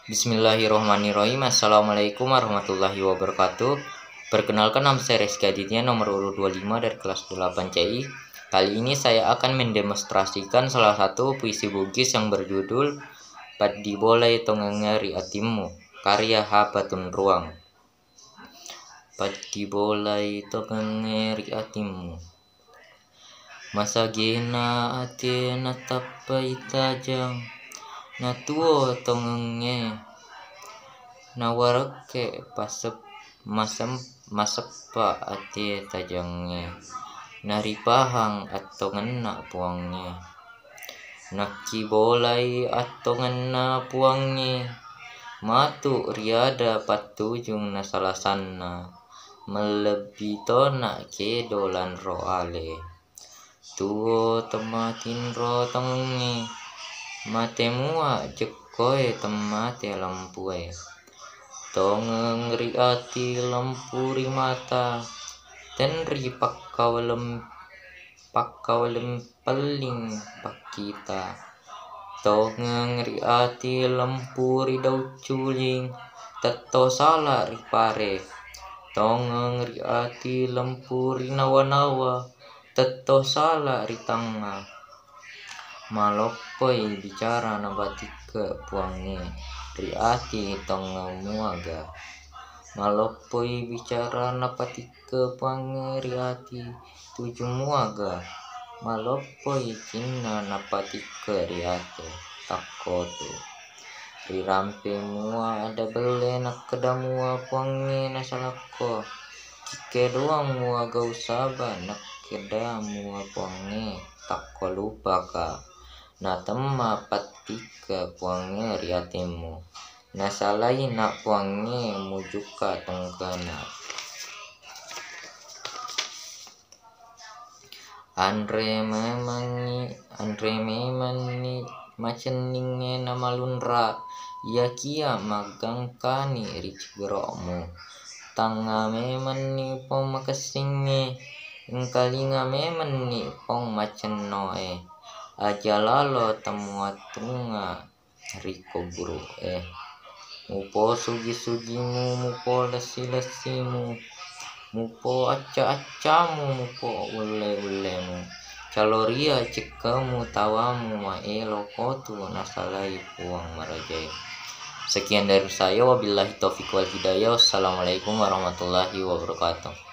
Bismillahirrohmanirrohim. Assalamualaikum warahmatullahi wabarakatuh. Perkenalkan, nama saya Rizky Aditya, nomor urut 25 dari kelas 8 CI. Kali ini saya akan mendemonstrasikan salah satu puisi Bugis yang berjudul Padibolai Tongengeri Atimu, karya Habatun Ruang. Padibolai Tongengeri Atimu, masagena ate natapai tajang, natuo tongenge nawarake pasep masepa ate tajange, naripahang atau ngena puangnya, nakibolai atau ngena puangnya, matu riada patujung nasalasanna, melebitona ke dolan roale, tuo tematin ro tongenge, mate mua jekoe temate lampue, tongeng riati lampuri mata, tenri pakawalem paling pakita, tongeng riati lampuri dau culing, tetto sala ripare, tongeng riati lampuri nawa-nawa, tetto sala ritanga, malopoi bicara nabatike puange, riati tongamuaga, malopoi bicara napatike puange riati tujumuaga, malopoi cina napatike riate takotu, rirampe mua ada bele nakedamua puange nasalako, kike doang mua gau saba nakedamua puange takko lupaka, natema patika puange riatimu, nasalai nak puange mujuka tongkana. Andre memani maceninge namalunra, ia kia magangkani ricigoromu, tanga memani pong makasinge, engkalinga memani pong macenoe, aja lalo temuatunga riko buru mupo sugi-sugimu, mupo lesi-lesimu, mupo acca-accamu, mupo ule-ulemu, caloria cekamu tawamu maelo kotu nasalai puang marajai. Sekian dari saya, wabillahi taufiq wal hidayah. Wassalamualaikum warahmatullahi wabarakatuh.